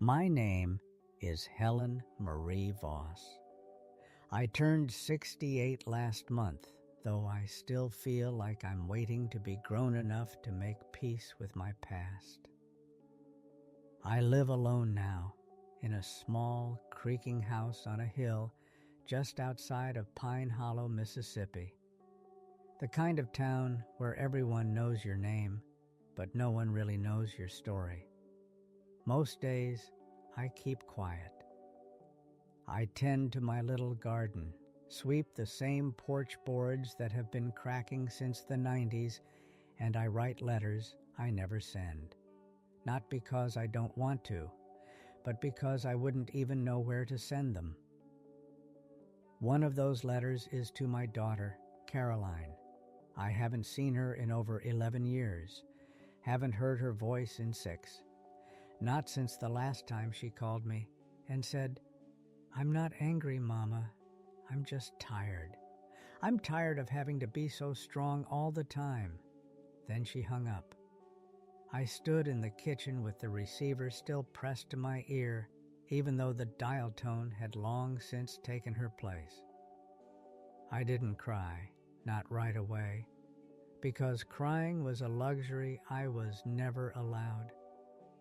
My name is Helen Marie Voss. I turned 68 last month, though I still feel like I'm waiting to be grown enough to make peace with my past. I live alone now, in a small, creaking house on a hill just outside of Pine Hollow, Mississippi. The kind of town where everyone knows your name, but no one really knows your story. Most days, I keep quiet. I tend to my little garden, sweep the same porch boards that have been cracking since the 90s, and I write letters I never send. Not because I don't want to, but because I wouldn't even know where to send them. One of those letters is to my daughter, Caroline. I haven't seen her in over 11 years, haven't heard her voice in 6. Not since the last time she called me and said, "I'm not angry, Mama. I'm just tired. I'm tired of having to be so strong all the time." Then she hung up. I stood in the kitchen with the receiver still pressed to my ear, even though the dial tone had long since taken her place. I didn't cry, not right away, because crying was a luxury I was never allowed.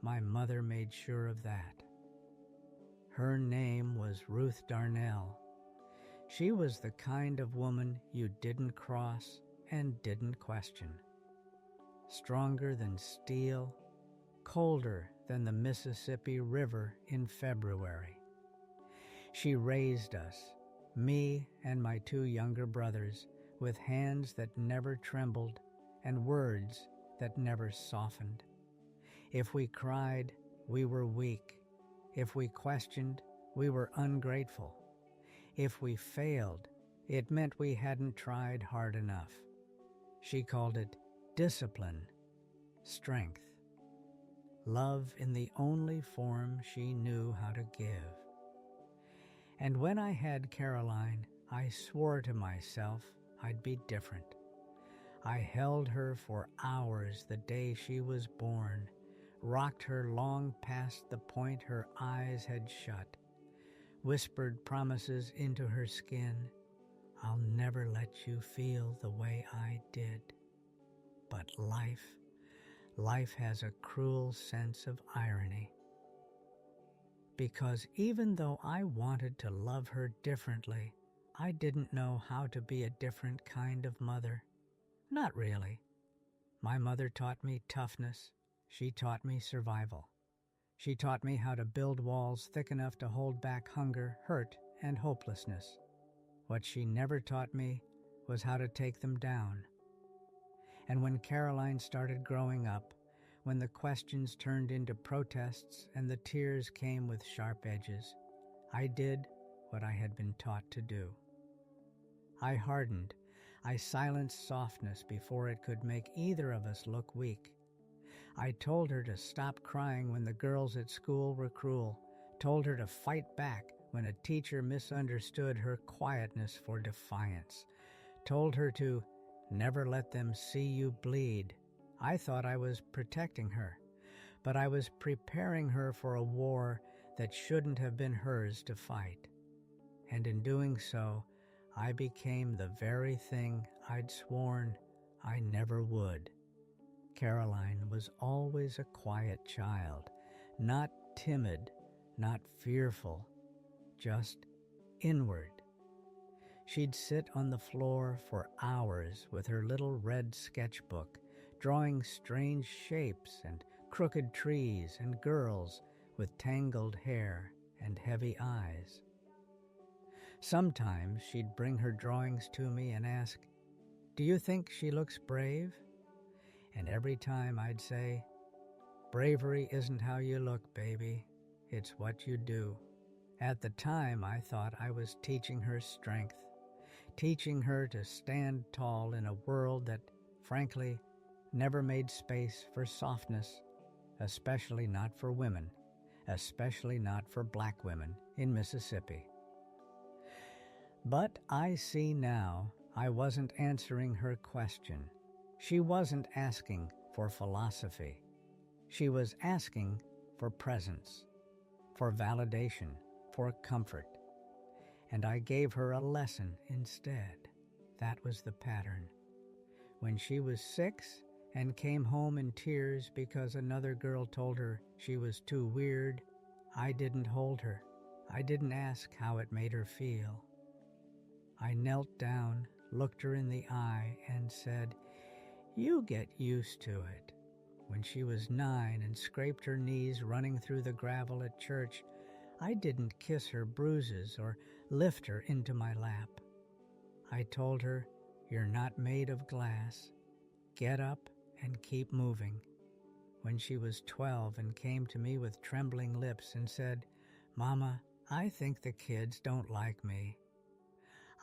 My mother made sure of that. Her name was Ruth Darnell. She was the kind of woman you didn't cross and didn't question. Stronger than steel, colder than the Mississippi River in February. She raised us, me and my 2 younger brothers, with hands that never trembled and words that never softened. If we cried, we were weak. If we questioned, we were ungrateful. If we failed, it meant we hadn't tried hard enough. She called it discipline, strength, love in the only form she knew how to give. And when I had Caroline, I swore to myself I'd be different. I held her for hours the day she was born, rocked her long past the point her eyes had shut, whispered promises into her skin. "I'll never let you feel the way I did." But life has a cruel sense of irony. Because even though I wanted to love her differently, I didn't know how to be a different kind of mother. Not really. My mother taught me toughness. She taught me survival. She taught me how to build walls thick enough to hold back hunger, hurt, and hopelessness. What she never taught me was how to take them down. And when Caroline started growing up, when the questions turned into protests and the tears came with sharp edges, I did what I had been taught to do. I hardened. I silenced softness before it could make either of us look weak. I told her to stop crying when the girls at school were cruel, told her to fight back when a teacher misunderstood her quietness for defiance, told her to never let them see you bleed. I thought I was protecting her, but I was preparing her for a war that shouldn't have been hers to fight. And in doing so, I became the very thing I'd sworn I never would. Caroline was always a quiet child, not timid, not fearful, just inward. She'd sit on the floor for hours with her little red sketchbook, drawing strange shapes and crooked trees and girls with tangled hair and heavy eyes. Sometimes she'd bring her drawings to me and ask, "Do you think she looks brave?" And every time I'd say, "Bravery isn't how you look, baby. It's what you do." At the time, I thought I was teaching her strength, teaching her to stand tall in a world that, frankly, never made space for softness, especially not for women, especially not for black women in Mississippi. But I see now I wasn't answering her question. She wasn't asking for philosophy. She was asking for presence. for validation, for comfort. And I gave her a lesson instead. That was the pattern. When she was 6 and came home in tears because another girl told her she was too weird, I didn't hold her. I didn't ask how it made her feel. I knelt down, looked her in the eye, and said, "You get used to it." When she was 9 and scraped her knees running through the gravel at church, I didn't kiss her bruises or lift her into my lap. I told her, "You're not made of glass. Get up and keep moving." When she was 12 and came to me with trembling lips and said, "Mama, I think the kids don't like me,"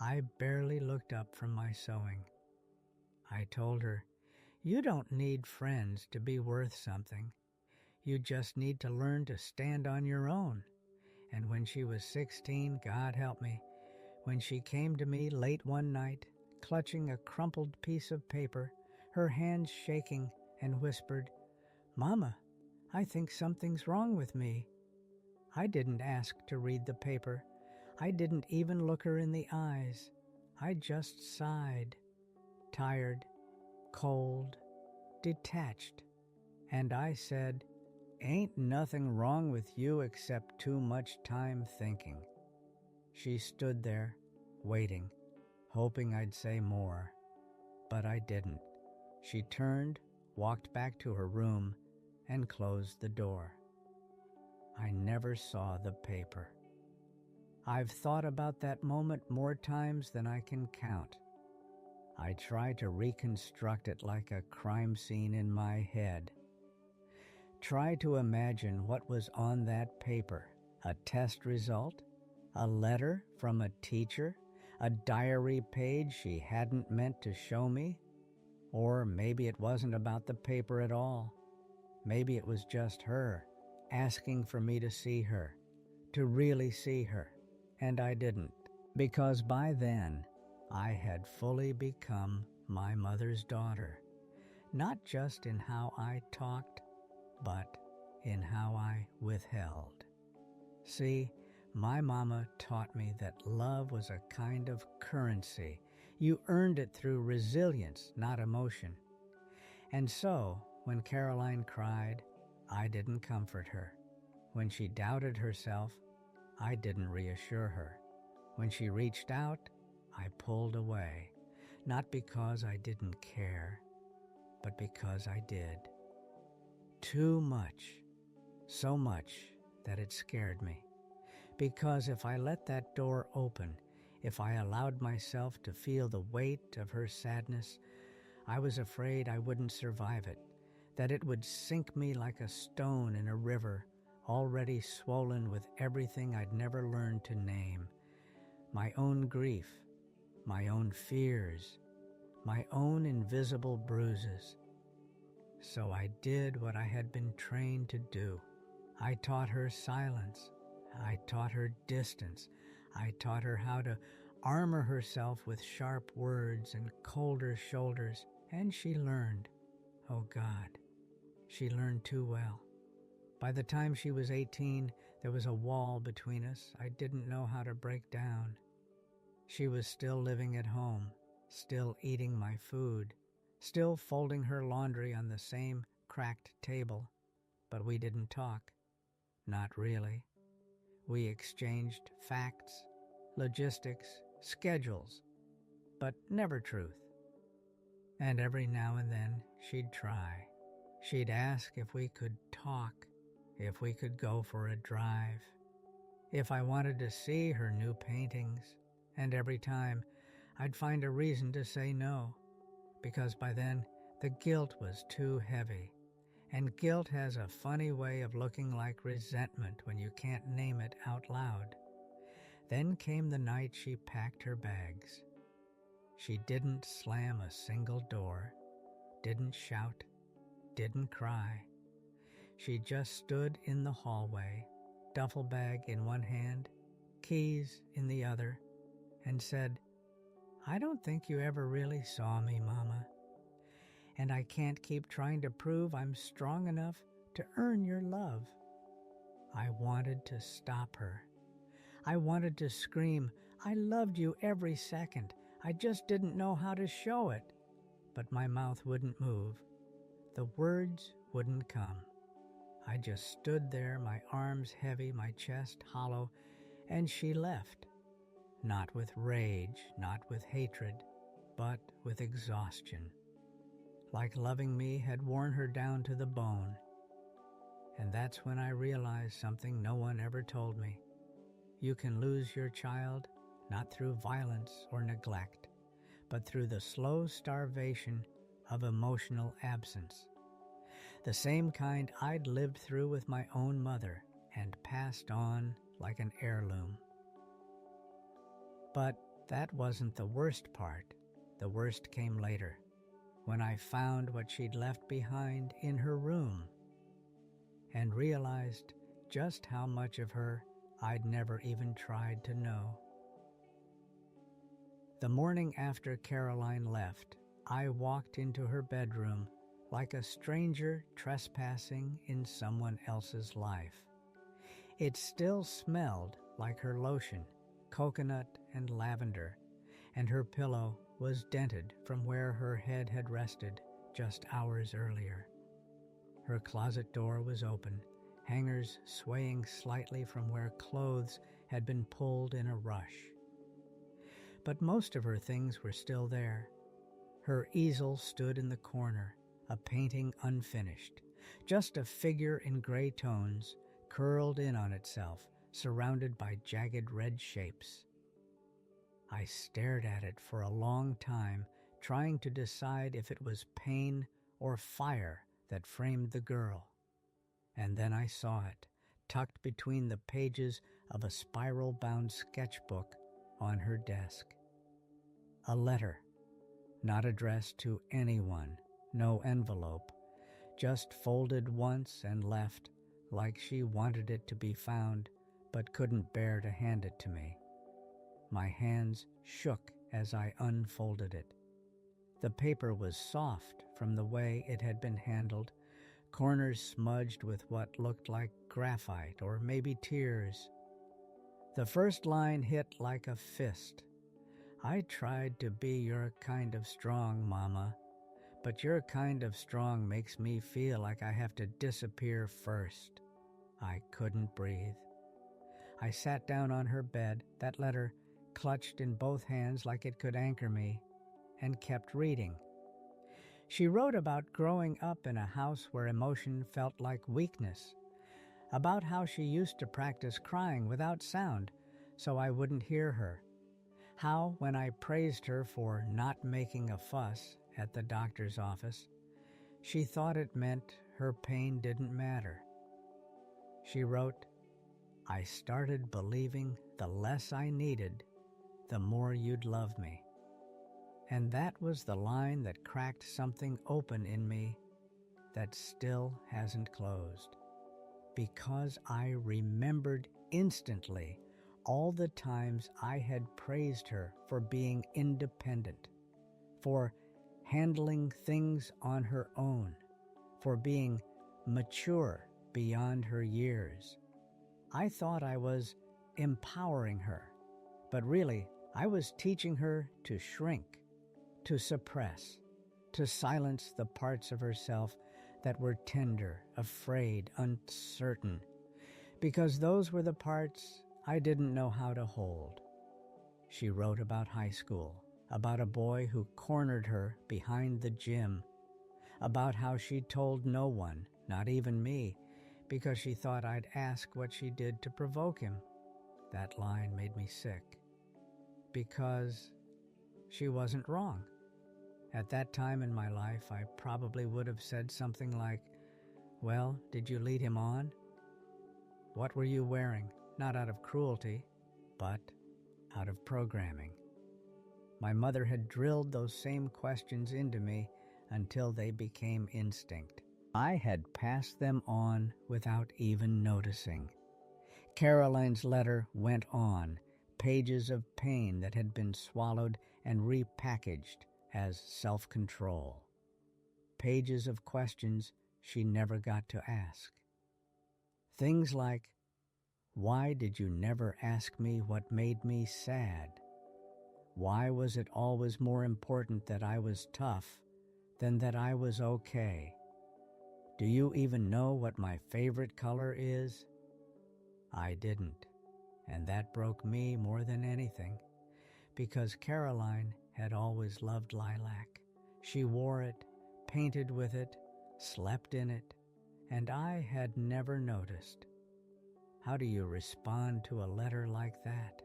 I barely looked up from my sewing. I told her, "You don't need friends to be worth something. You just need to learn to stand on your own." And when she was 16, God help me, when she came to me late one night, clutching a crumpled piece of paper, her hands shaking, and whispered, "Mama, I think something's wrong with me." I didn't ask to read the paper. I didn't even look her in the eyes. I just sighed, tired, cold, detached. And I said, "Ain't nothing wrong with you except too much time thinking." She stood there, waiting, hoping I'd say more. But I didn't. She turned, walked back to her room, and closed the door. I never saw the paper. I've thought about that moment more times than I can count. I try to reconstruct it like a crime scene in my head. Try to imagine what was on that paper: a test result, a letter from a teacher, a diary page she hadn't meant to show me. Or maybe it wasn't about the paper at all. Maybe it was just her, asking for me to see her, to really see her. And I didn't, because by then I had fully become my mother's daughter, not just in how I talked, but in how I withheld. See, my mama taught me that love was a kind of currency. You earned it through resilience, not emotion. And so, when Caroline cried, I didn't comfort her. When she doubted herself, I didn't reassure her. When she reached out, I pulled away, not because I didn't care, but because I did. Too much, so much that it scared me. Because if I let that door open, if I allowed myself to feel the weight of her sadness, I was afraid I wouldn't survive it, that it would sink me like a stone in a river already swollen with everything I'd never learned to name: my own grief, my own fears, my own invisible bruises. So I did what I had been trained to do. I taught her silence. I taught her distance. I taught her how to armor herself with sharp words and colder shoulders, and she learned. Oh God, she learned too well. By the time she was 18, there was a wall between us I didn't know how to break down. She was still living at home, still eating my food, still folding her laundry on the same cracked table, but we didn't talk. Not really. We exchanged facts, logistics, schedules, but never truth. And every now and then she'd try. She'd ask if we could talk, if we could go for a drive, if I wanted to see her new paintings, and every time I'd find a reason to say no, because by then the guilt was too heavy. And guilt has a funny way of looking like resentment when you can't name it out loud. Then came the night she packed her bags. She didn't slam a single door, didn't shout, didn't cry. She just stood in the hallway, duffel bag in one hand, keys in the other, and said, "I don't think you ever really saw me, Mama. And I can't keep trying to prove I'm strong enough to earn your love. I wanted to stop her. I wanted to scream, "I loved you every second. I just didn't know how to show it." But my mouth wouldn't move. The words wouldn't come. I just stood there, my arms heavy, my chest hollow, and she left. Not with rage, not with hatred, but with exhaustion. Like loving me had worn her down to the bone. And that's when I realized something no one ever told me. You can lose your child not through violence or neglect, but through the slow starvation of emotional absence. The same kind I'd lived through with my own mother and passed on like an heirloom. But that wasn't the worst part. The worst came later, when I found what she'd left behind in her room and realized just how much of her I'd never even tried to know. The morning after Caroline left, I walked into her bedroom like a stranger trespassing in someone else's life. It still smelled like her lotion, coconut and lavender, and her pillow was dented from where her head had rested just hours earlier. Her closet door was open, hangers swaying slightly from where clothes had been pulled in a rush. But most of her things were still there. Her easel stood in the corner, a painting unfinished, just a figure in gray tones, curled in on itself, surrounded by jagged red shapes. I stared at it for a long time, trying to decide if it was pain or fire that framed the girl. And then I saw it, tucked between the pages of a spiral-bound sketchbook on her desk. A letter, not addressed to anyone, no envelope, just folded once and left like she wanted it to be found but couldn't bear to hand it to me. My hands shook as I unfolded it. The paper was soft from the way it had been handled, corners smudged with what looked like graphite or maybe tears. The first line hit like a fist. "I tried to be your kind of strong, Mama, but your kind of strong makes me feel like I have to disappear first." I couldn't breathe. I sat down on her bed, that letter clutched in both hands like it could anchor me, and kept reading. She wrote about growing up in a house where emotion felt like weakness, about how she used to practice crying without sound so I wouldn't hear her, how when I praised her for not making a fuss at the doctor's office, she thought it meant her pain didn't matter. She wrote, "I started believing the less I needed, the more you'd love me." And that was the line that cracked something open in me that still hasn't closed. Because I remembered instantly all the times I had praised her for being independent, for handling things on her own, for being mature beyond her years. I thought I was empowering her, but really I was teaching her to shrink, to suppress, to silence the parts of herself that were tender, afraid, uncertain, because those were the parts I didn't know how to hold. She wrote about high school, about a boy who cornered her behind the gym, about how she told no one, not even me, because she thought I'd ask what she did to provoke him. That line made me sick, because she wasn't wrong. At that time in my life, I probably would have said something like, "Well, did you lead him on? What were you wearing?" Not out of cruelty, but out of programming. My mother had drilled those same questions into me until they became instinct. I had passed them on without even noticing. Caroline's letter went on, pages of pain that had been swallowed and repackaged as self-control. Pages of questions she never got to ask. Things like, Why did you never ask me what made me sad? Why was it always more important that I was tough than that I was okay? Do you even know what my favorite color is? I didn't, and that broke me more than anything, because Caroline had always loved lilac. She wore it, painted with it, slept in it, and I had never noticed. How do you respond to a letter like that?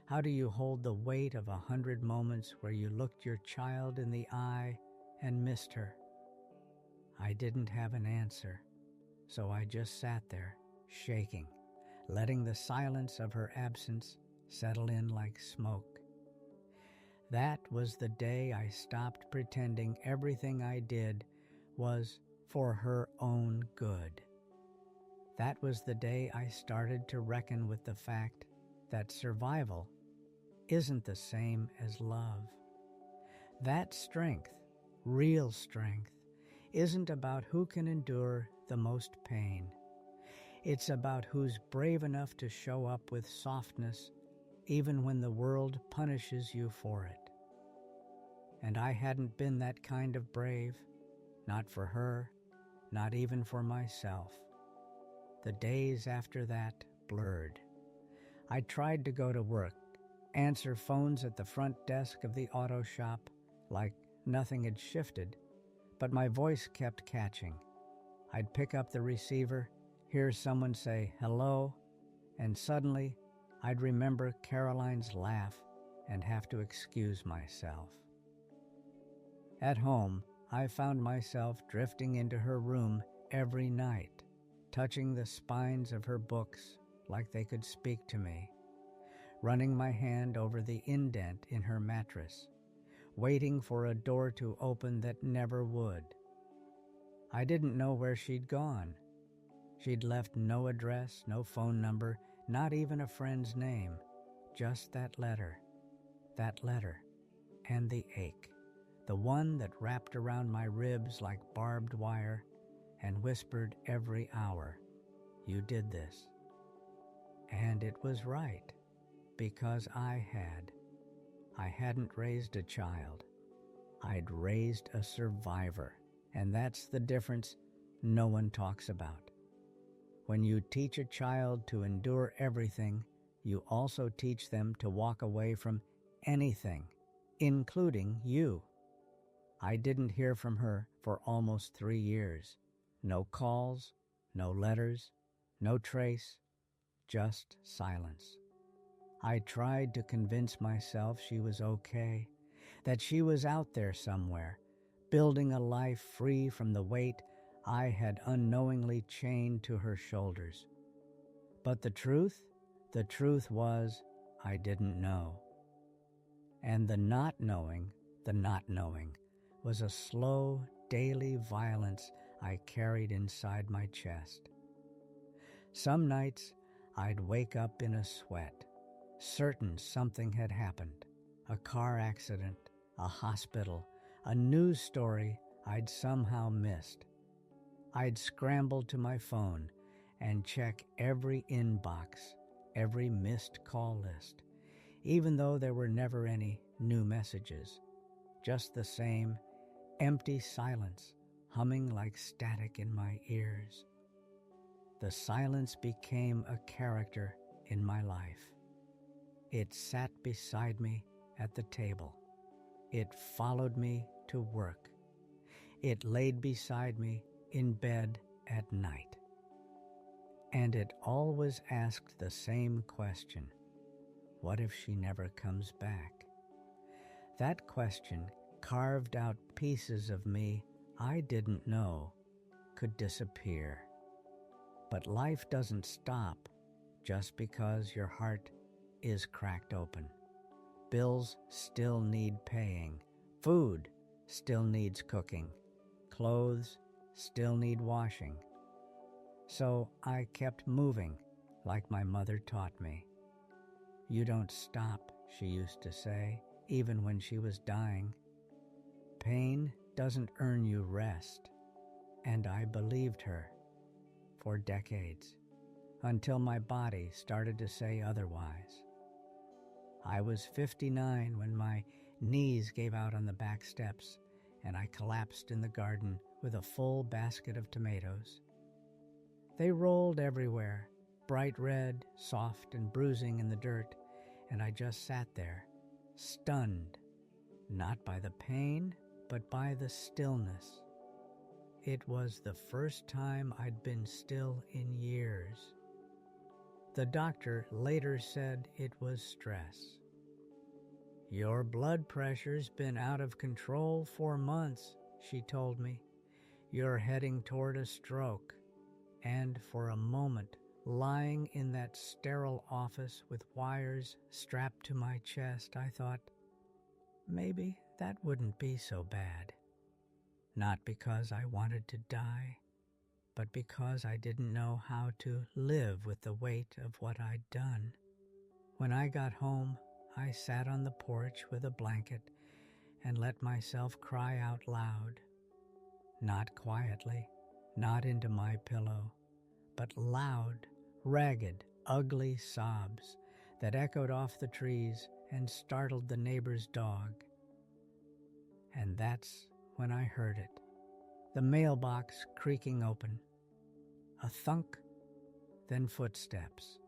How do you hold the weight of 100 moments where you looked your child in the eye and missed her? I didn't have an answer, so I just sat there, shaking, letting the silence of her absence settle in like smoke. That was the day I stopped pretending everything I did was for her own good. That was the day I started to reckon with the fact that survival isn't the same as love. That strength, real strength, isn't about who can endure the most pain. It's about who's brave enough to show up with softness even when the world punishes you for it. And I hadn't been that kind of brave, not for her, not even for myself. The days after that blurred. I tried to go to work, answer phones at the front desk of the auto shop like nothing had shifted, but my voice kept catching. I'd pick up the receiver, hear someone say hello, and suddenly I'd remember Caroline's laugh and have to excuse myself. At home, I found myself drifting into her room every night, touching the spines of her books like they could speak to me, running my hand over the indent in her mattress, waiting for a door to open that never would. I didn't know where she'd gone. She'd left no address, no phone number, not even a friend's name, just that letter, and the ache, the one that wrapped around my ribs like barbed wire and whispered every hour, "You did this." And it was right, because I hadn't raised a child. I'd raised a survivor, and that's the difference no one talks about. When you teach a child to endure everything, you also teach them to walk away from anything, including you. I didn't hear from her for almost 3 years. No calls, no letters, no trace, just silence. I tried to convince myself she was okay, that she was out there somewhere, building a life free from the weight I had unknowingly chained to her shoulders. But the truth was I didn't know. And the not knowing, was a slow, daily violence I carried inside my chest. Some nights I'd wake up in a sweat, certain something had happened. A car accident, a hospital, a news story I'd somehow missed. I'd scramble to my phone and check every inbox, every missed call list, even though there were never any new messages. Just the same empty silence humming like static in my ears. The silence became a character in my life. It sat beside me at the table. It followed me to work. It laid beside me in bed at night. And it always asked the same question: what if she never comes back? That question carved out pieces of me I didn't know could disappear. But life doesn't stop just because your heart is cracked open. Bills still need paying. Food still needs cooking. Clothes still need washing. So I kept moving like my mother taught me. "You don't stop," she used to say, even when she was dying. Pain doesn't earn you rest. And I believed her for decades. until my body started to say otherwise. I was 59 when my knees gave out on the back steps and I collapsed in the garden with a full basket of tomatoes. They rolled everywhere, bright red, soft and bruising in the dirt, and I just sat there, stunned, not by the pain, but by the stillness. It was the first time I'd been still in years. The doctor later said it was stress. "Your blood pressure's been out of control for months," she told me. "You're heading toward a stroke." And for a moment, lying in that sterile office with wires strapped to my chest, I thought, maybe that wouldn't be so bad. Not because I wanted to die, but because I didn't know how to live with the weight of what I'd done. When I got home, I sat on the porch with a blanket and let myself cry out loud. Not quietly, not into my pillow, but loud, ragged, ugly sobs that echoed off the trees and startled the neighbor's dog. And that's when I heard it, the mailbox creaking open. A thunk, then footsteps.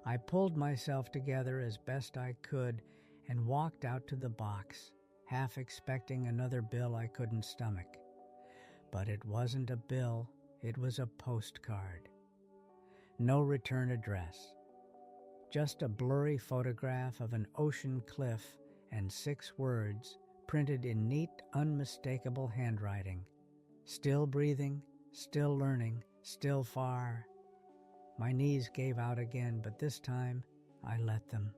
I pulled myself together as best I could and walked out to the box, half expecting another bill I couldn't stomach. But it wasn't a bill, it was a postcard. No return address. Just a blurry photograph of an ocean cliff and 6 words printed in neat, unmistakable handwriting. Still breathing, still learning, still far. My knees gave out again, but this time I let them.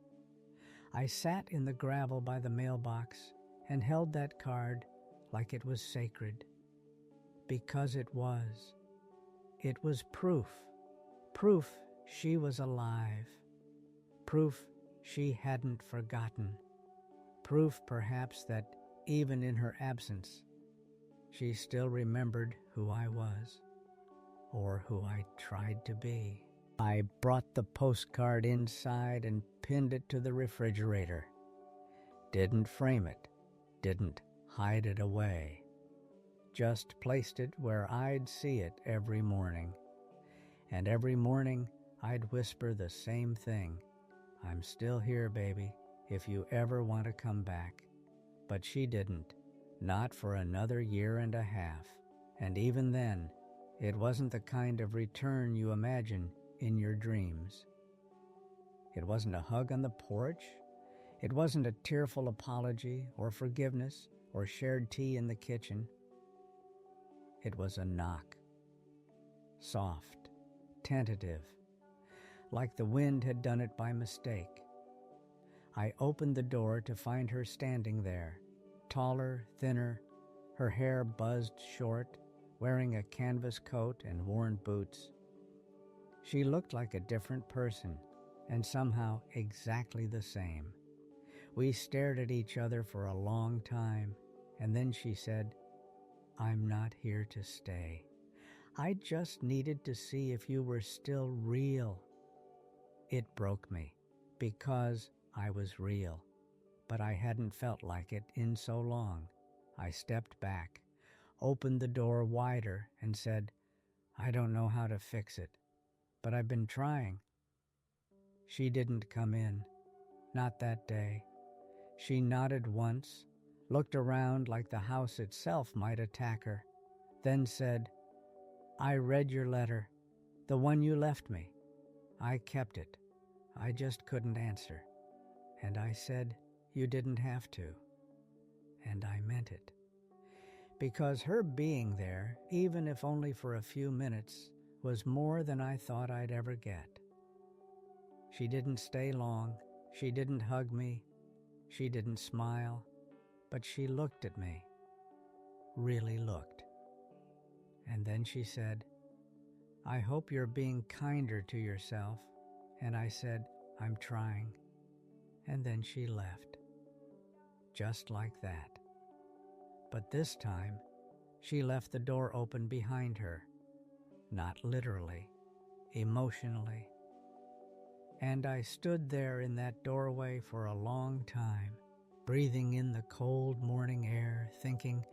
I sat in the gravel by the mailbox and held that card like it was sacred. Because it was. It was proof. Proof she was alive. Proof she hadn't forgotten. Proof, perhaps, that even in her absence, she still remembered who I was, or who I tried to be. I brought the postcard inside and pinned it to the refrigerator. Didn't frame it, didn't hide it away. Just placed it where I'd see it every morning. And every morning I'd whisper the same thing. "I'm still here, baby, if you ever want to come back." But she didn't, not for another year and a half. And even then, it wasn't the kind of return you imagine in your dreams. It wasn't a hug on the porch. It wasn't a tearful apology or forgiveness or shared tea in the kitchen. It was a knock. Soft, tentative, like the wind had done it by mistake. I opened the door to find her standing there, taller, thinner, her hair buzzed short, wearing a canvas coat and worn boots. She looked like a different person, and somehow exactly the same. We stared at each other for a long time, and then she said, "I'm not here to stay. I just needed to see if you were still real." It broke me, because I was real, but I hadn't felt like it in so long. I stepped back, opened the door wider, and said, "I don't know how to fix it, but I've been trying." She didn't come in, not that day. She nodded once, looked around like the house itself might attack her, then said, "I read your letter, the one you left me. I kept it. I just couldn't answer." And I said, "You didn't have to." And I meant it. Because her being there, even if only for a few minutes, was more than I thought I'd ever get. She didn't stay long. She didn't hug me. She didn't smile. But she looked at me. Really looked. And then she said, "I hope you're being kinder to yourself." And I said, "I'm trying." And then she left. Just like that. But this time, she left the door open behind her. Not literally, emotionally. And I stood there in that doorway for a long time, breathing in the cold morning air, thinking,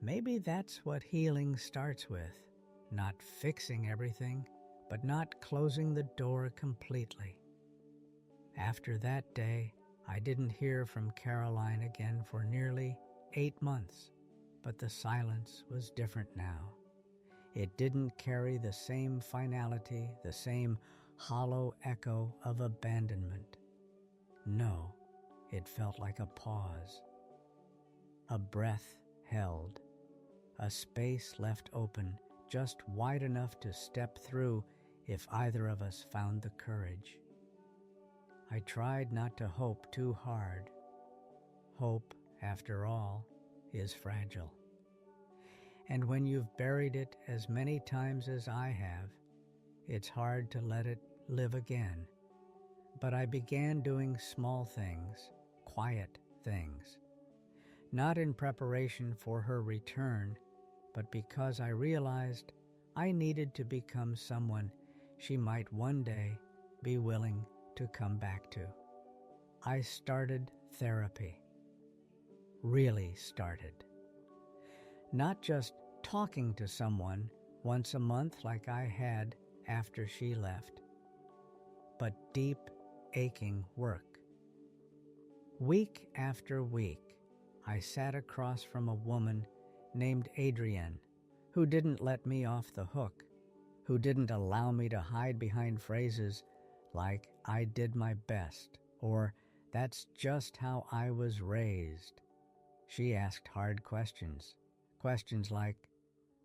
maybe that's what healing starts with, not fixing everything, but not closing the door completely. After that day, I didn't hear from Caroline again for nearly 8 months, but the silence was different now. It didn't carry the same finality, the same hollow echo of abandonment. No, it felt like a pause, a breath held, a space left open just wide enough to step through if either of us found the courage. I tried not to hope too hard. Hope, after all, is fragile. And when you've buried it as many times as I have, it's hard to let it live again. But I began doing small things, quiet things, not in preparation for her return, but because I realized I needed to become someone she might one day be willing to come back to. I started therapy. Really started. Not just talking to someone once a month like I had after she left, but deep, aching work. Week after week, I sat across from a woman named Adrienne, who didn't let me off the hook, who didn't allow me to hide behind phrases like "I did my best" or "that's just how I was raised." She asked hard questions. Questions like,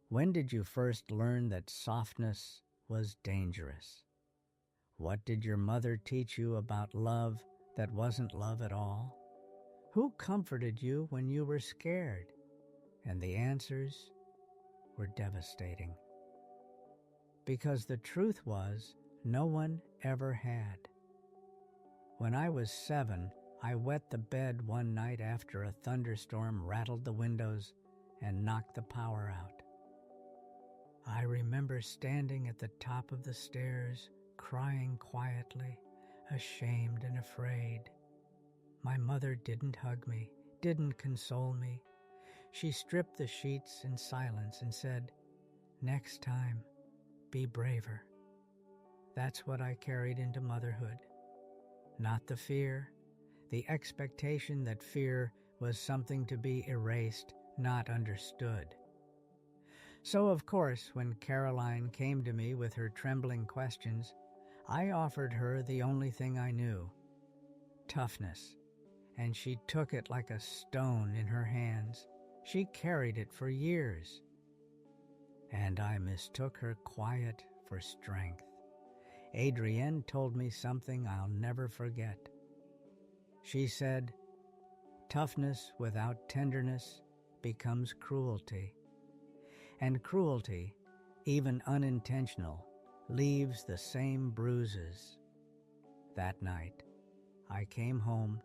when did you first learn that softness was dangerous? What did your mother teach you about love that wasn't love at all? Who comforted you when you were scared? And the answers were devastating. Because the truth was, no one ever had. When I was 7, I wet the bed one night after a thunderstorm rattled the windows and knocked the power out. I remember standing at the top of the stairs, crying quietly, ashamed and afraid. My mother didn't hug me, didn't console me. She stripped the sheets in silence and said, "Next time, be braver." That's what I carried into motherhood. Not the fear, the expectation that fear was something to be erased, not understood. So, of course, when Caroline came to me with her trembling questions, I offered her the only thing I knew, toughness, and she took it like a stone in her hands. She carried it for years. And I mistook her quiet for strength. Adrienne told me something I'll never forget. She said, "Toughness without tenderness becomes cruelty. And cruelty, even unintentional, leaves the same bruises." That night, I came home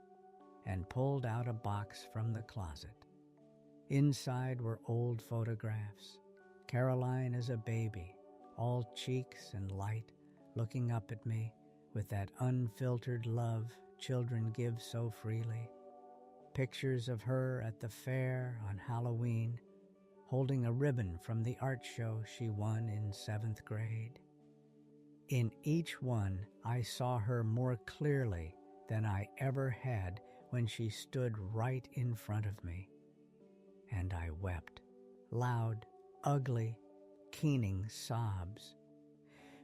and pulled out a box from the closet. Inside were old photographs. Caroline as a baby, all cheeks and light, looking up at me with that unfiltered love children give so freely. Pictures of her at the fair on Halloween, holding a ribbon from the art show she won in 7th grade. In each one, I saw her more clearly than I ever had when she stood right in front of me. And I wept, loud, ugly, keening sobs,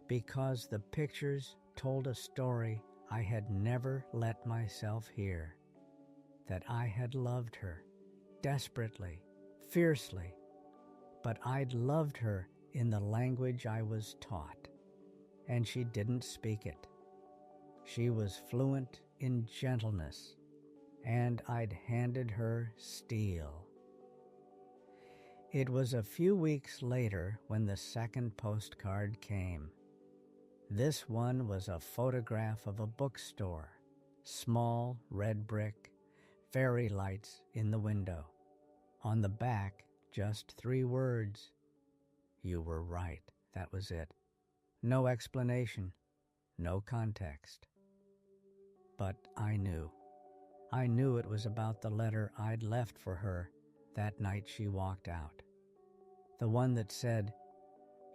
because the pictures told a story I had never let myself hear, that I had loved her, desperately, fiercely, but I'd loved her in the language I was taught, and she didn't speak it. She was fluent in gentleness, and I'd handed her steel. It was a few weeks later when the second postcard came. This one was a photograph of a bookstore, small red brick, fairy lights in the window. On the back, just 3 words. You were right, that was it. No explanation, no context. But I knew. I knew it was about the letter I'd left for her that night she walked out. The one that said,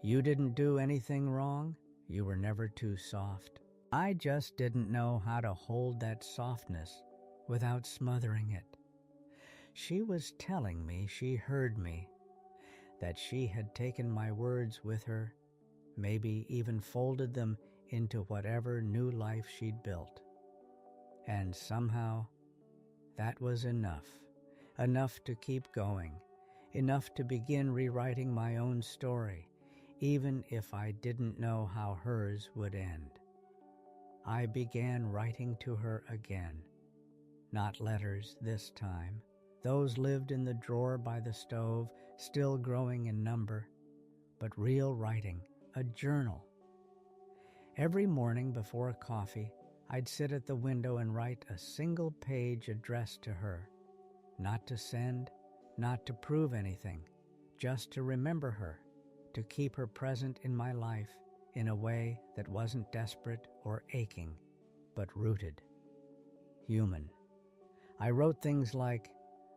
"You didn't do anything wrong. You were never too soft." I just didn't know how to hold that softness without smothering it. She was telling me she heard me, that she had taken my words with her, maybe even folded them into whatever new life she'd built. And somehow, that was enough to keep going, enough to begin rewriting my own story, even if I didn't know how hers would end. I began writing to her again. Not letters this time. Those lived in the drawer by the stove, still growing in number, but real writing, a journal. Every morning before coffee, I'd sit at the window and write a single page addressed to her. Not to send, not to prove anything, just to remember her, to keep her present in my life in a way that wasn't desperate or aching, but rooted. Human. I wrote things like,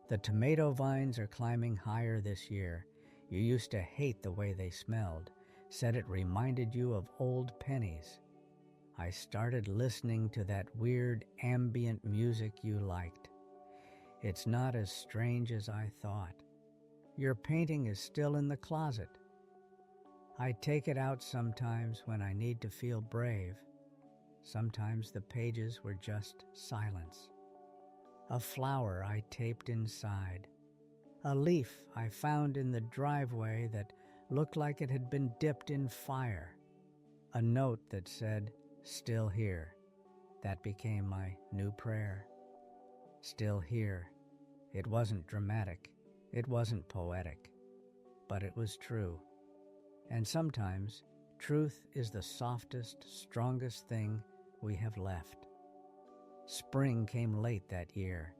"The tomato vines are climbing higher this year. You used to hate the way they smelled. Said it reminded you of old pennies. I started listening to that weird ambient music you liked. It's not as strange as I thought. Your painting is still in the closet. I take it out sometimes when I need to feel brave. Sometimes the pages were just silence. A flower I taped inside. A leaf I found in the driveway that looked like it had been dipped in fire. A note that said, 'Still here.' That became my new prayer. Still here. It wasn't dramatic. It wasn't poetic. But it was true. And sometimes, truth is the softest, strongest thing we have left. Spring came late that year.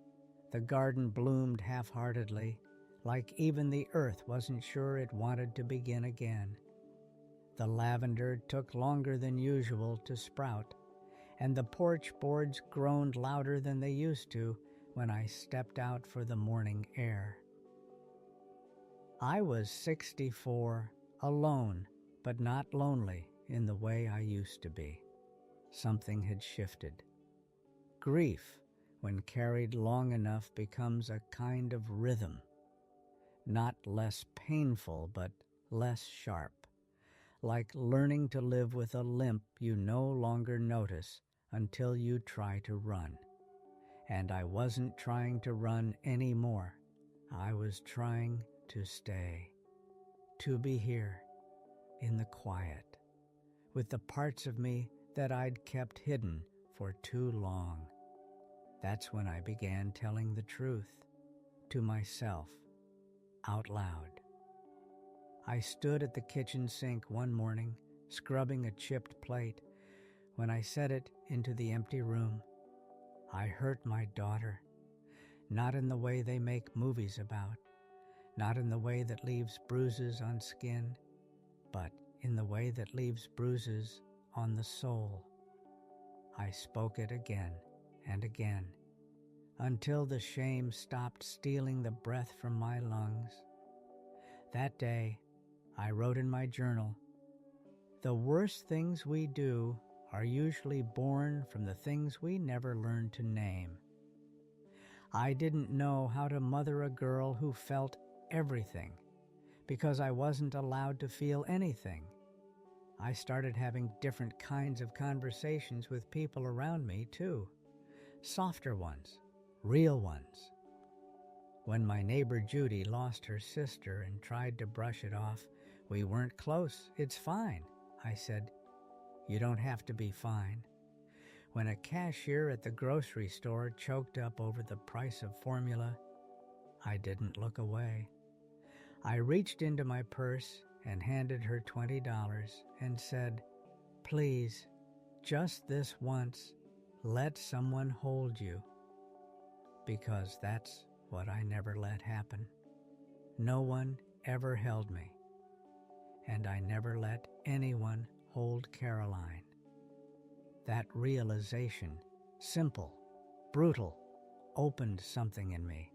The garden bloomed half-heartedly, like even the earth wasn't sure it wanted to begin again. The lavender took longer than usual to sprout, and the porch boards groaned louder than they used to when I stepped out for the morning air. I was 64, alone, but not lonely in the way I used to be. Something had shifted. Grief, when carried long enough, becomes a kind of rhythm. Not less painful, but less sharp. Like learning to live with a limp you no longer notice until you try to run. And I wasn't trying to run anymore. I was trying to stay. To be here, in the quiet, with the parts of me that I'd kept hidden for too long. That's when I began telling the truth to myself, out loud. I stood at the kitchen sink one morning, scrubbing a chipped plate. When I set it into the empty room, I hurt my daughter, not in the way they make movies about, not in the way that leaves bruises on skin, but in the way that leaves bruises on the soul. I spoke it again and again, until the shame stopped stealing the breath from my lungs. That day, I wrote in my journal, "The worst things we do are usually born from the things we never learned to name." I didn't know how to mother a girl who felt everything, because I wasn't allowed to feel anything. I started having different kinds of conversations with people around me, too. Softer ones, real ones. When my neighbor Judy lost her sister and tried to brush it off, "We weren't close, it's fine," I said. "You don't have to be fine." When a cashier at the grocery store choked up over the price of formula, I didn't look away. I reached into my purse and handed her $20 and said, "Please, just this once, let someone hold you." Because that's what I never let happen. No one ever held me, and I never let anyone hold Caroline. That realization, simple, brutal, opened something in me.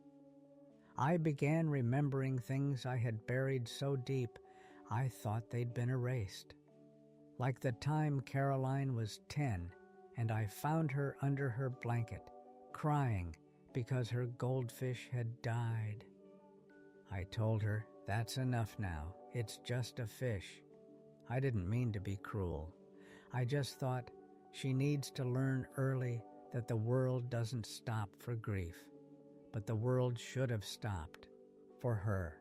I began remembering things I had buried so deep I thought they'd been erased. Like the time Caroline was 10 and I found her under her blanket, crying because her goldfish had died. I told her, "That's enough now. It's just a fish." I didn't mean to be cruel. I just thought she needs to learn early that the world doesn't stop for grief, but the world should have stopped for her,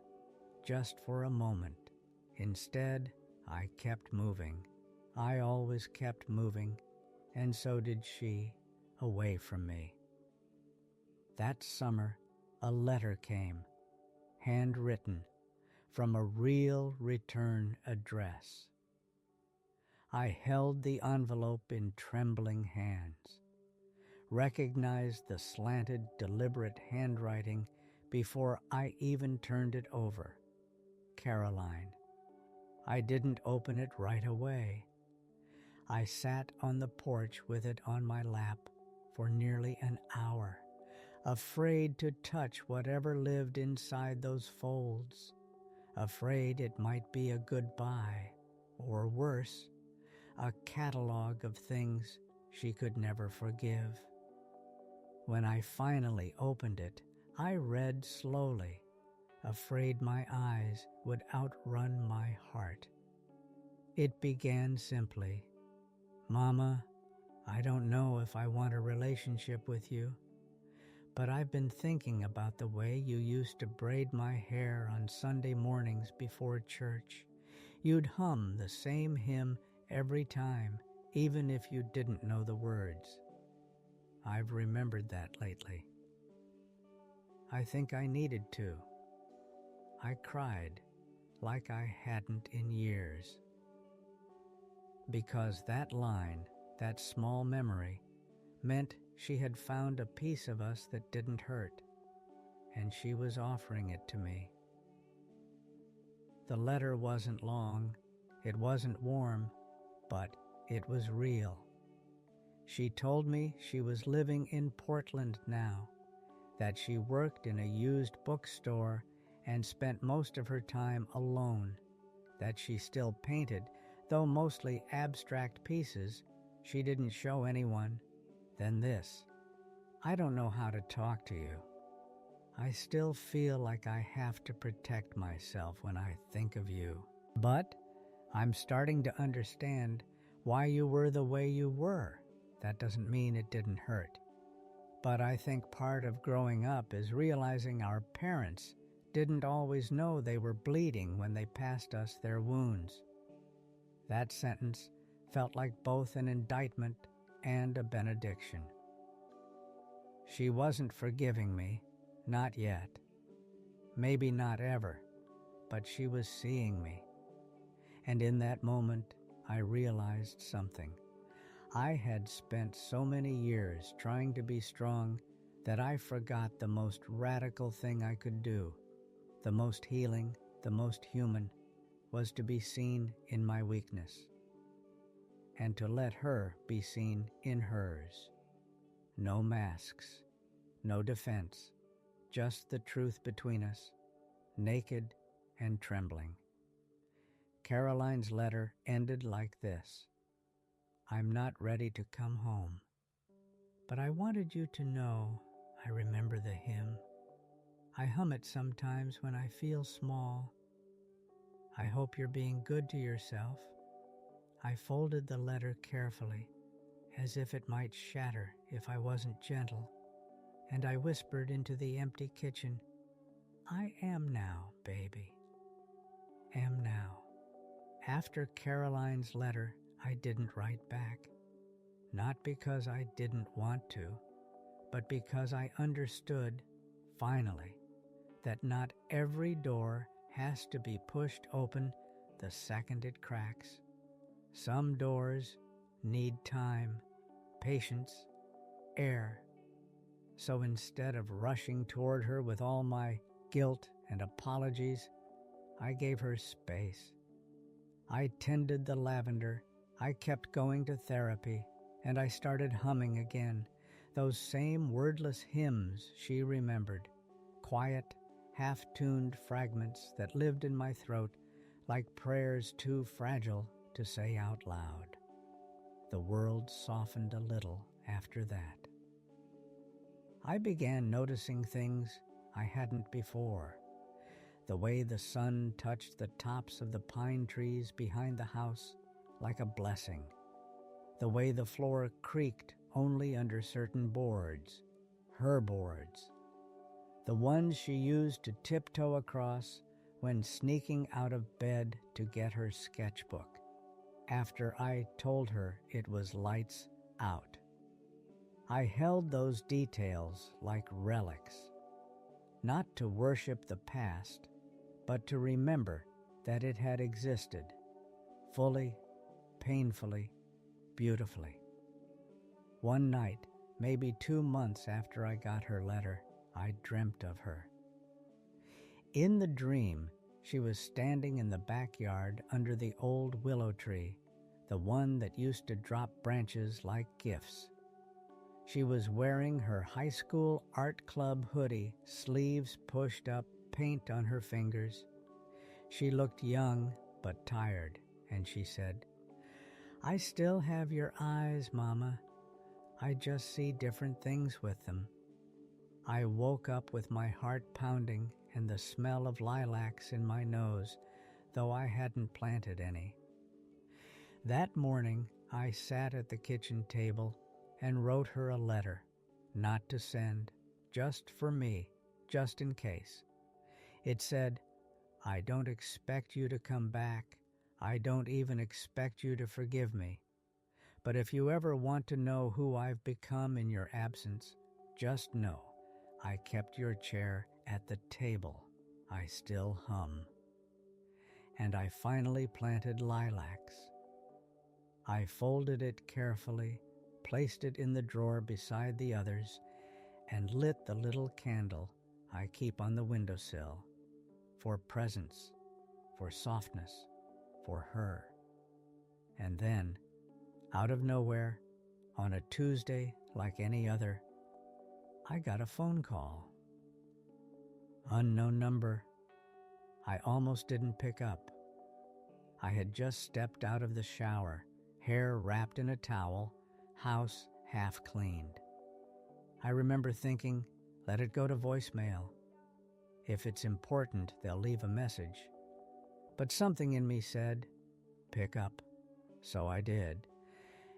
just for a moment. Instead, I kept moving. I always kept moving, and so did she, away from me. That summer, a letter came, handwritten, from a real return address. I held the envelope in trembling hands, recognized the slanted, deliberate handwriting before I even turned it over. Caroline. I didn't open it right away. I sat on the porch with it on my lap for nearly an hour, afraid to touch whatever lived inside those folds, afraid it might be a goodbye, or worse, a catalog of things she could never forgive. When I finally opened it, I read slowly, afraid my eyes would outrun my heart. It began simply, "Mama, I don't know if I want a relationship with you, but I've been thinking about the way you used to braid my hair on Sunday mornings before church. You'd hum the same hymn every time, even if you didn't know the words. I've remembered that lately. I think I needed to. I cried like I hadn't in years. Because that line, that small memory, meant she had found a piece of us that didn't hurt, and she was offering it to me. The letter wasn't long, it wasn't warm, but it was real. She told me she was living in Portland now, that she worked in a used bookstore and spent most of her time alone, that she still painted, though mostly abstract pieces she didn't show anyone. Then this, "I don't know how to talk to you. I still feel like I have to protect myself when I think of you. But I'm starting to understand why you were the way you were. That doesn't mean it didn't hurt. But I think part of growing up is realizing our parents didn't always know they were bleeding when they passed us their wounds." That sentence felt like both an indictment and a benediction. She wasn't forgiving me, not yet. Maybe not ever, but she was seeing me. And in that moment, I realized something. I had spent so many years trying to be strong that I forgot the most radical thing I could do, the most healing, the most human, was to be seen in my weakness, and to let her be seen in hers. No masks, no defense, just the truth between us, naked and trembling. Caroline's letter ended like this: "I'm not ready to come home, but I wanted you to know I remember the hymn. I hum it sometimes when I feel small. I hope you're being good to yourself." I folded the letter carefully, as if it might shatter if I wasn't gentle, and I whispered into the empty kitchen, "I am now, baby. Am now." After Caroline's letter, I didn't write back, not because I didn't want to, but because I understood, finally, that not every door has to be pushed open the second it cracks. Some doors need time, patience, air. So instead of rushing toward her with all my guilt and apologies, I gave her space. I tended the lavender, I kept going to therapy, and I started humming again, those same wordless hymns she remembered, quiet, half-tuned fragments that lived in my throat like prayers too fragile to say out loud. The world softened a little after that. I began noticing things I hadn't before. The way the sun touched the tops of the pine trees behind the house like a blessing. The way the floor creaked only under certain boards, her boards. The ones she used to tiptoe across when sneaking out of bed to get her sketchbook, after I told her it was lights out. I held those details like relics, not to worship the past, but to remember that it had existed, fully, painfully, beautifully. One night, maybe 2 months after I got her letter, I dreamt of her. In the dream, she was standing in the backyard under the old willow tree, the one that used to drop branches like gifts. She was wearing her high school art club hoodie, sleeves pushed up, paint on her fingers. She looked young but tired, and she said, "I still have your eyes, Mama. I just see different things with them." I woke up with my heart pounding and the smell of lilacs in my nose, though I hadn't planted any. That morning, I sat at the kitchen table and wrote her a letter, not to send, just for me, just in case. It said, "I don't expect you to come back. I don't even expect you to forgive me. But if you ever want to know who I've become in your absence, just know I kept your chair at the table. I still hum." And I finally planted lilacs. I folded it carefully, placed it in the drawer beside the others, and lit the little candle I keep on the windowsill, for presence, for softness, for her. And then, out of nowhere, on a Tuesday like any other, I got a phone call. Unknown number. I almost didn't pick up. I had just stepped out of the shower, hair wrapped in a towel, house half cleaned. I remember thinking, let it go to voicemail. If it's important, they'll leave a message. But something in me said, pick up. So I did.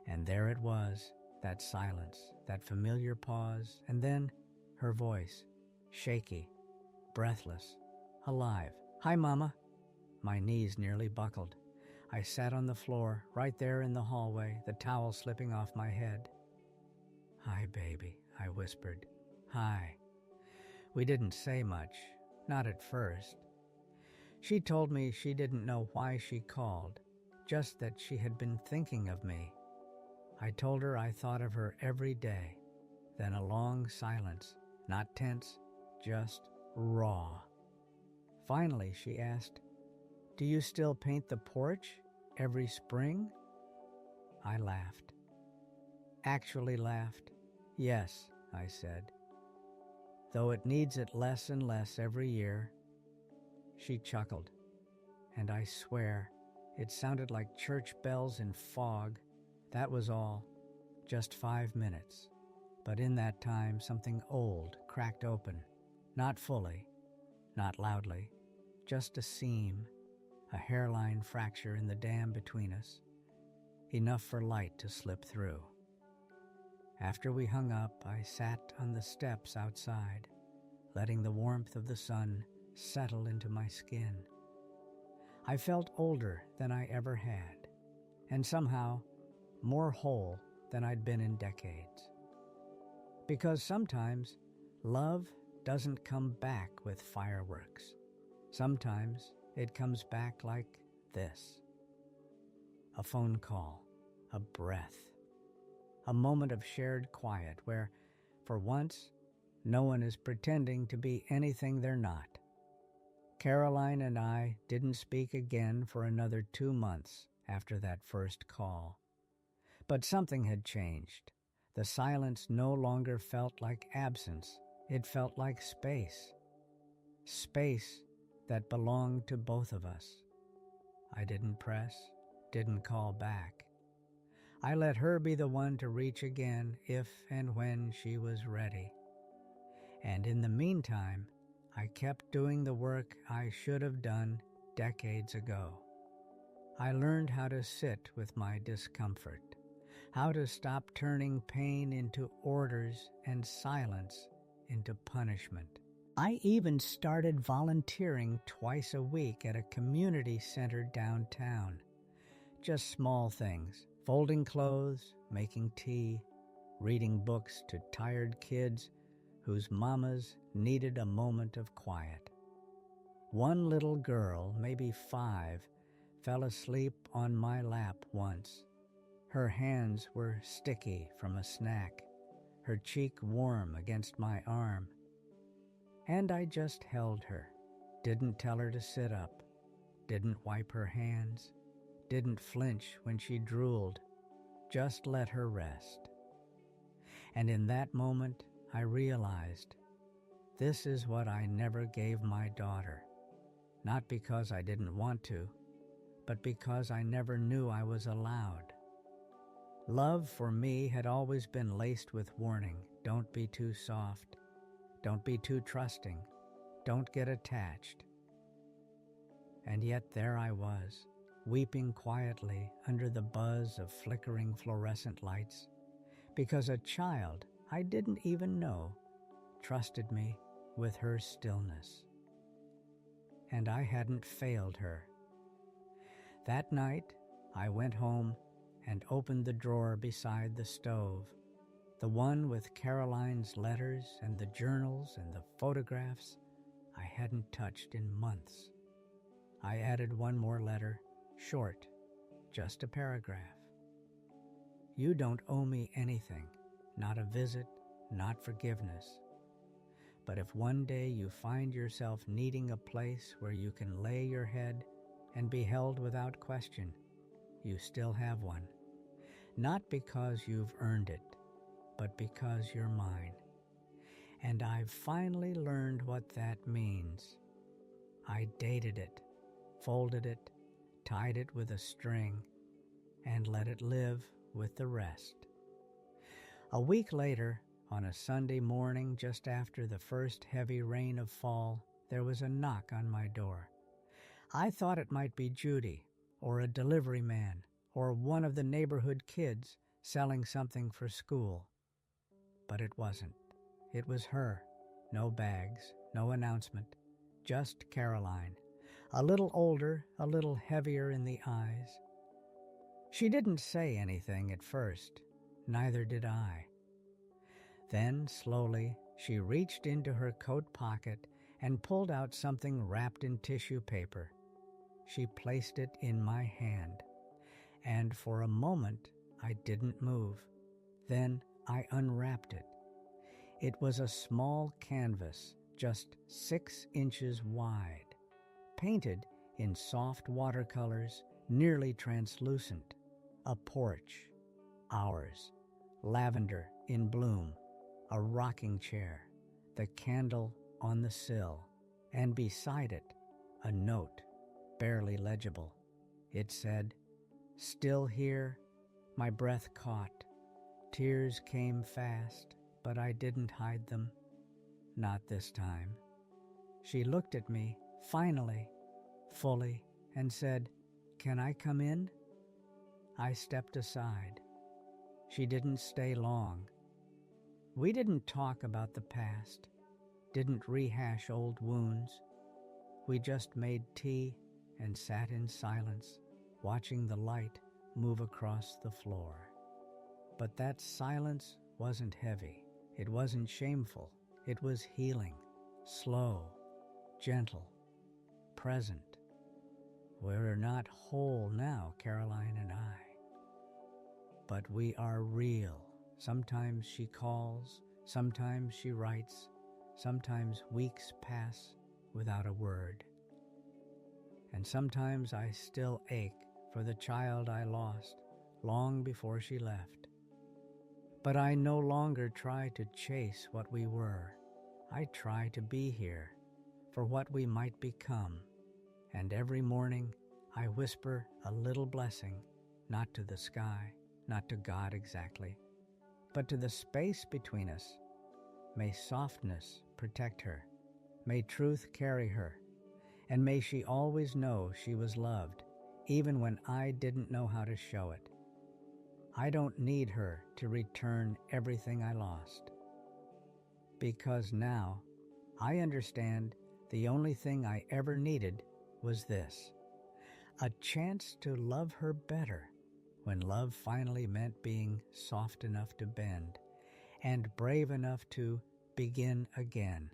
And there it was, that silence, that familiar pause, and then her voice, shaky, breathless, alive. "Hi, Mama." My knees nearly buckled. I sat on the floor, right there in the hallway, the towel slipping off my head. "Hi, baby," I whispered. "Hi." We didn't say much, not at first. She told me she didn't know why she called, just that she had been thinking of me. I told her I thought of her every day. Then a long silence, not tense, just raw. Finally, she asked, "Do you still paint the porch every spring?" I laughed. Actually laughed. "Yes," I said. "Though it needs it less and less every year." She chuckled, and I swear it sounded like church bells in fog. That was all, just 5 minutes. But in that time, something old cracked open, not fully, not loudly, just a seam, a hairline fracture in the dam between us, enough for light to slip through. After we hung up, I sat on the steps outside, letting the warmth of the sun settle into my skin. I felt older than I ever had, and somehow more whole than I'd been in decades. Because sometimes love doesn't come back with fireworks. Sometimes it comes back like this. A phone call, a breath, a moment of shared quiet where, for once, no one is pretending to be anything they're not. Caroline and I didn't speak again for another 2 months, after that first call. But something had changed. The silence no longer felt like absence. It felt like space. Space that belonged to both of us. I didn't press, didn't call back. I let her be the one to reach again if and when she was ready. And in the meantime, I kept doing the work I should have done decades ago. I learned how to sit with my discomfort, how to stop turning pain into orders and silence into punishment. I even started volunteering twice a week at a community center downtown. Just small things, folding clothes, making tea, reading books to tired kids whose mamas needed a moment of quiet. One little girl, maybe 5, fell asleep on my lap once. Her hands were sticky from a snack, her cheek warm against my arm. And I just held her, didn't tell her to sit up, didn't wipe her hands, didn't flinch when she drooled, just let her rest. And in that moment, I realized this is what I never gave my daughter, not because I didn't want to, but because I never knew I was allowed. Love for me had always been laced with warning. Don't be too soft. Don't be too trusting. Don't get attached. And yet there I was, weeping quietly under the buzz of flickering fluorescent lights, because a child I didn't even know trusted me with her stillness. And I hadn't failed her. That night, I went home and opened the drawer beside the stove, the one with Caroline's letters and the journals and the photographs I hadn't touched in months. I added one more letter, short, just a paragraph. You don't owe me anything, not a visit, not forgiveness. But if one day you find yourself needing a place where you can lay your head and be held without question, you still have one. Not because you've earned it, but because you're mine. And I've finally learned what that means. I dated it, folded it, tied it with a string, and let it live with the rest. A week later, on a Sunday morning just after the first heavy rain of fall, there was a knock on my door. I thought it might be Judy, or a delivery man, or one of the neighborhood kids selling something for school. But it wasn't. It was her. No bags, no announcement, just Caroline, a little older, a little heavier in the eyes. She didn't say anything at first, neither did I. Then, slowly, she reached into her coat pocket and pulled out something wrapped in tissue paper. She placed it in my hand, and for a moment I didn't move. Then I unwrapped it. It was a small canvas, just 6 inches wide, painted in soft watercolors, nearly translucent. A porch, ours, lavender in bloom, a rocking chair, the candle on the sill, and beside it, a note, barely legible. It said, "Still here." My breath caught. Tears came fast, but I didn't hide them. Not this time. She looked at me, finally, fully, and said, "Can I come in?" I stepped aside. She didn't stay long. We didn't talk about the past, didn't rehash old wounds. We just made tea and sat in silence, watching the light move across the floor. But that silence wasn't heavy. It wasn't shameful. It was healing, slow, gentle, present. We're not whole now, Caroline and I. But we are real. Sometimes she calls, sometimes she writes, sometimes weeks pass without a word. And sometimes I still ache for the child I lost long before she left. But I no longer try to chase what we were. I try to be here for what we might become. And every morning I whisper a little blessing, not to the sky, not to God exactly, but to the space between us. May softness protect her. May truth carry her. And may she always know she was loved, even when I didn't know how to show it. I don't need her to return everything I lost. Because now I understand the only thing I ever needed was this: a chance to love her better when love finally meant being soft enough to bend and brave enough to begin again.